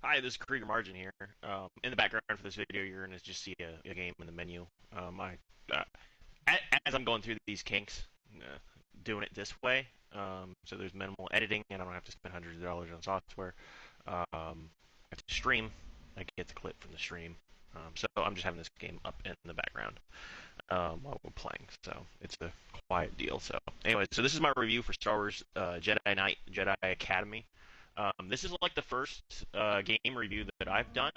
Hi, this is Krieger Margin here. In the background for this video, you're going to just see a game in the menu. Uh, as I'm going through these kinks, doing it this way, so there's minimal editing, and I don't have to spend hundreds of dollars on software. I have to stream. I get the clip from the stream. So I'm just having this game up in the background while we're playing. So it's a quiet deal. So anyway, so this is my review for Star Wars Jedi Knight, Jedi Academy. This is like the first game review that I've done,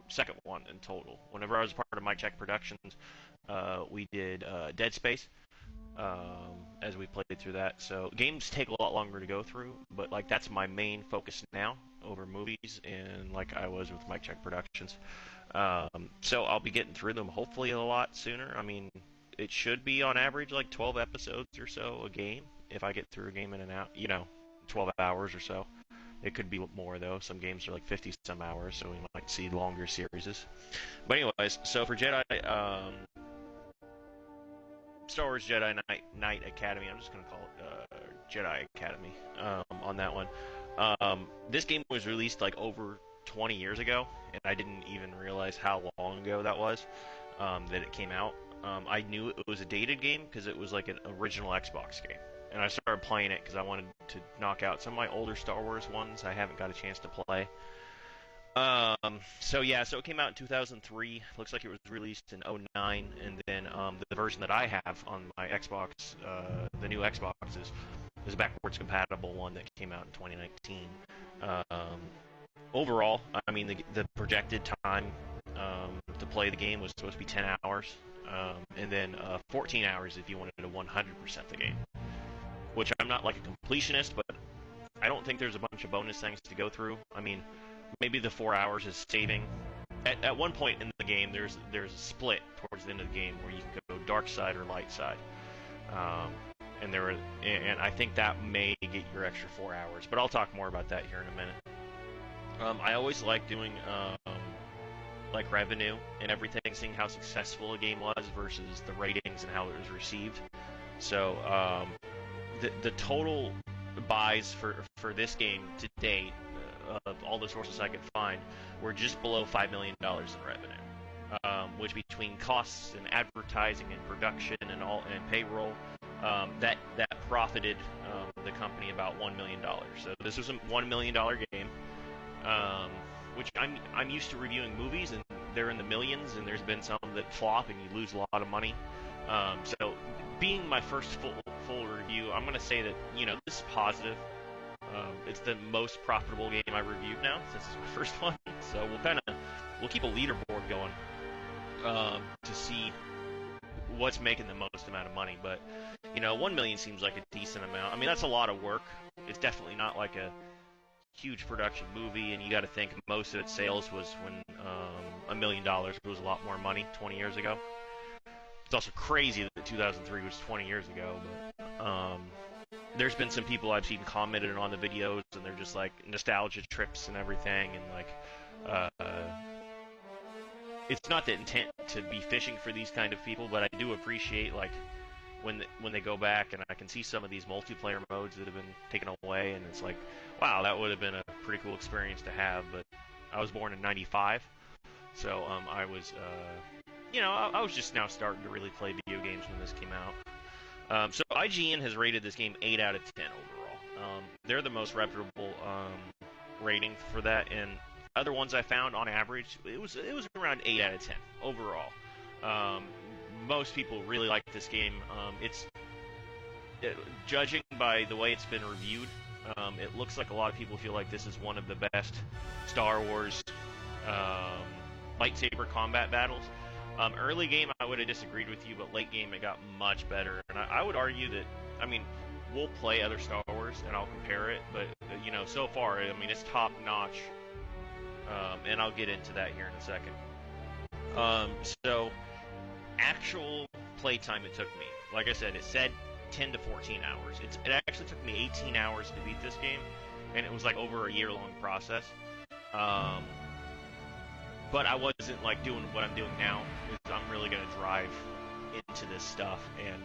second one in total. Whenever I was a part of Mike Check Productions, we did Dead Space as we played through that. So games take a lot longer to go through, but like that's my main focus now over movies, and like I was with Mike Check Productions. So I'll be getting through them hopefully a lot sooner. I mean, it should be on average like 12 episodes or so a game if I get through a game in and out, 12 hours or so. It could be more though. Some games are like 50 some hours, so we might see longer series. But anyways, so for Jedi, Star Wars Jedi Knight Academy, I'm just gonna call it Jedi Academy on that one. This game was released like over 20 years ago, and I didn't even realize how long ago that was that it came out. I knew it was a dated game because it was like an original Xbox game. And I started playing it because I wanted to knock out some of my older Star Wars ones I haven't got a chance to play. So it came out in 2003. Looks like it was released in '09, and then the version that I have on my Xbox, the new Xbox, is a backwards compatible one that came out in 2019. Overall, I mean the projected time to play the game was supposed to be 10 hours, and then 14 hours if you wanted to 100% the game. Which I'm not like a completionist, but I don't think there's a bunch of bonus things to go through. I mean, maybe the 4 hours is saving. At one point in the game, there's a split towards the end of the game where you can go dark side or light side, and I think that may get your extra 4 hours. But I'll talk more about that here in a minute. I always like doing like revenue and everything, seeing how successful a game was versus the ratings and how it was received. So. The total buys for this game to date, of all the sources I could find, were just below $5 million in revenue, which between costs and advertising and production and payroll, that profited the company about $1 million. So this was a $1 million game, which I'm used to reviewing movies, and they're in the millions, and there's been some that flop and you lose a lot of money. So being my first full review, I'm going to say that, this is positive. It's the most profitable game I reviewed now, since it's my first one. So we'll keep a leaderboard going to see what's making the most amount of money. But, 1 million seems like a decent amount. I mean, that's a lot of work. It's definitely not like a huge production movie, and you got to think most of its sales was when $1 million was a lot more money 20 years ago. It's also crazy that 2003 was 20 years ago, but there's been some people I've seen commented on the videos, and they're just like nostalgia trips and everything, and like it's not the intent to be fishing for these kind of people, but I do appreciate like when they go back, and I can see some of these multiplayer modes that have been taken away, and it's like, wow, that would have been a pretty cool experience to have. But I was born in '95, so I was. I was just now starting to really play video games when this came out. So IGN has rated this game 8 out of 10 overall. They're the most reputable rating for that, and other ones I found on average, it was around 8 out of 10 overall. Most people really like this game. Judging by the way it's been reviewed, it looks like a lot of people feel like this is one of the best Star Wars lightsaber combat battles. Early game, I would have disagreed with you, but late game, it got much better. And I would argue that, we'll play other Star Wars, and I'll compare it, but, so far, it's top-notch, and I'll get into that here in a second. So, actual playtime it took me, like I said, it said 10 to 14 hours. It actually took me 18 hours to beat this game, and it was, like, over a year-long process. But I wasn't like doing what I'm doing now. I'm really gonna drive into this stuff and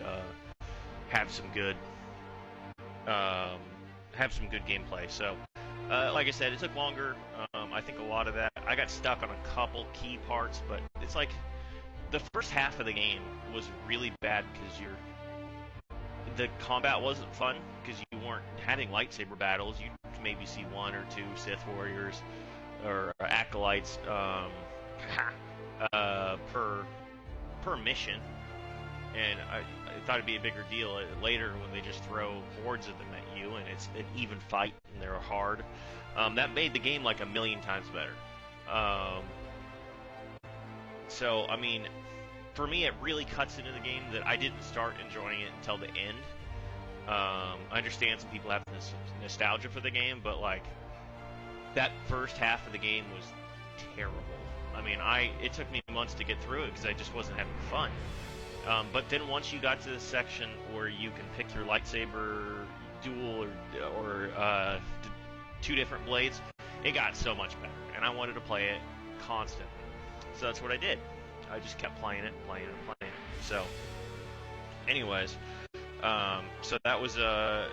have some good gameplay. So, like I said, it took longer. I think a lot of that, I got stuck on a couple key parts, but it's like the first half of the game was really bad because the combat wasn't fun because you weren't having lightsaber battles. You maybe see one or two Sith warriors or acolytes per mission, and I thought it'd be a bigger deal later when they just throw hordes of them at you and it's an even fight and they're hard. That made the game like a million times better. So I mean, for me, it really cuts into the game that I didn't start enjoying it until the end. I understand some people have this nostalgia for the game, but like that first half of the game was terrible. I mean, it took me months to get through it because I just wasn't having fun. But then once you got to the section where you can pick your lightsaber duel or two different blades, it got so much better, and I wanted to play it constantly. So that's what I did. I just kept playing it. So, anyways, so that was a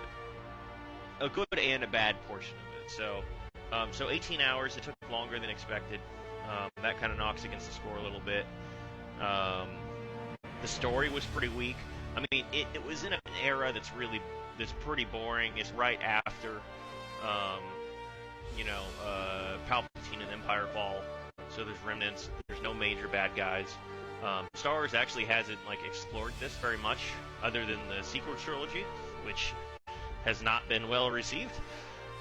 good and a bad portion of it. So 18 hours. It took longer than expected. That kind of knocks against the score a little bit. The story was pretty weak. I mean, it was in an era that's pretty boring. It's right after, Palpatine and Empire fall. So there's remnants. There's no major bad guys. Star Wars actually hasn't explored this very much, other than the sequel trilogy, which has not been well received.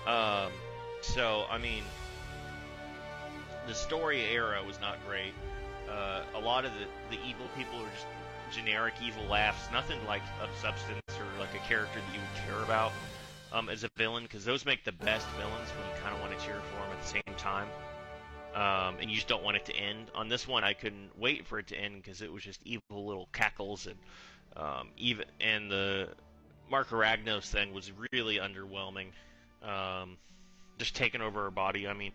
So I mean, the story era was not great. A lot of the evil people are just generic evil laughs, nothing like of substance or like a character that you would care about as a villain, because those make the best villains when you kind of want to cheer for them at the same time. And you just don't want it to end. On this one, I couldn't wait for it to end because it was just evil little cackles, and the Marco Ragnos thing was really underwhelming. Just taking over her body. I mean,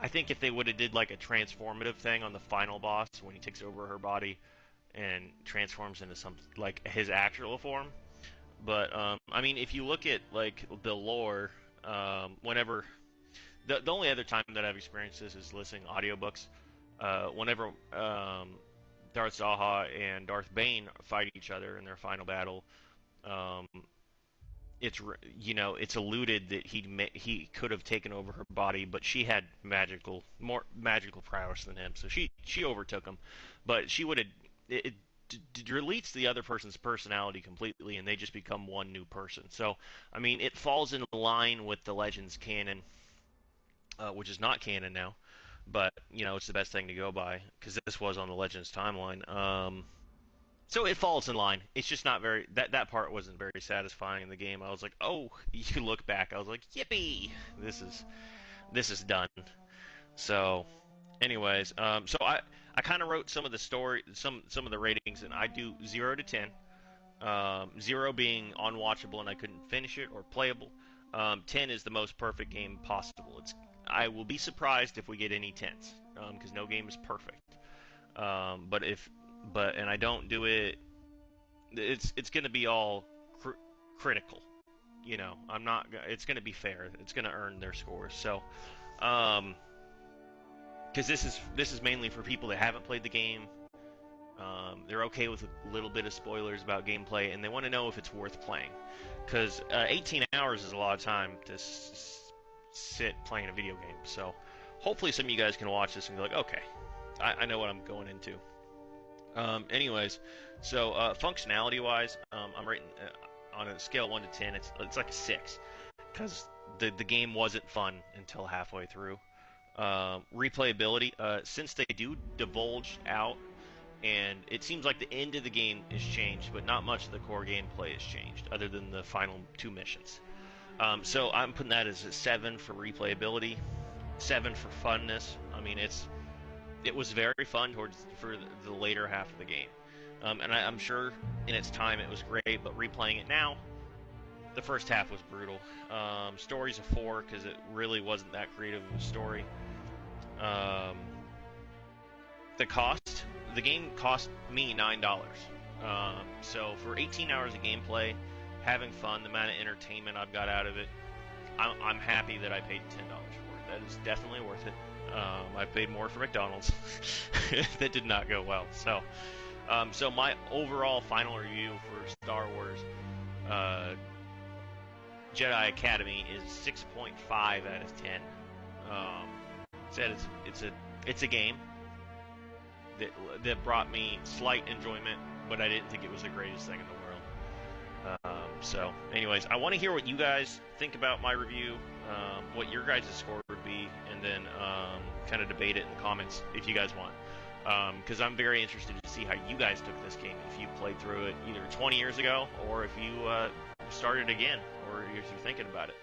I think if they would have did like a transformative thing on the final boss when he takes over her body and transforms into some like his actual form. But I mean, if you look at like the lore, whenever the only other time that I've experienced this is listening to audiobooks. Whenever Darth Zaha and Darth Bane fight each other in their final battle, it's alluded that he could have taken over her body, but she had more magical prowess than him, so she overtook him. But she would have it deletes the other person's personality completely, and they just become one new person. So I mean, it falls in line with the Legends canon. Which is not canon now, but it's the best thing to go by because this was on the Legends timeline. So it falls in line. It's just not very that part wasn't very satisfying in the game. I was like, oh, you look back, I was like, yippee, this is done. So, anyways, so I kind of wrote some of the story, some of the ratings, and I do 0 to 10. 0 being unwatchable and I couldn't finish it or playable. 10 is the most perfect game possible. I will be surprised if we get any 10s, because no game is perfect. And I don't do it. It's going to be all critical. I'm not. It's going to be fair. It's going to earn their scores. So, because this is mainly for people that haven't played the game. They're okay with a little bit of spoilers about gameplay, and they want to know if it's worth playing. Because 18 hours is a lot of time to sit playing a video game. So hopefully some of you guys can watch this and be like, okay, I know what I'm going into. Anyways, so functionality-wise, I'm rating on a scale of 1 to 10. It's like a 6 because the game wasn't fun until halfway through. Replayability, since they do divulge out, and it seems like the end of the game is changed, but not much of the core gameplay has changed, other than the final 2 missions. So I'm putting that as a 7 for replayability, 7 for funness. I mean, it was very fun for the later half of the game, and I'm sure in its time it was great, but replaying it now, the first half was brutal. Story's a 4 because it really wasn't that creative of a story. The game cost me $9. So for 18 hours of gameplay, having fun, the amount of entertainment I've got out of it, I'm happy that I paid $10 for it. That is definitely worth it. I paid more for McDonald's. That did not go well. So my overall final review for Star Wars Jedi Academy is 6.5 out of 10. Said it's a game that brought me slight enjoyment, but I didn't think it was the greatest thing in the world. So, anyways, I want to hear what you guys think about my review, what your guys' score would be, and then kind of debate it in the comments if you guys want. Because I'm very interested to see how you guys took this game, if you played through it either 20 years ago, or if you started again, or if you're thinking about it.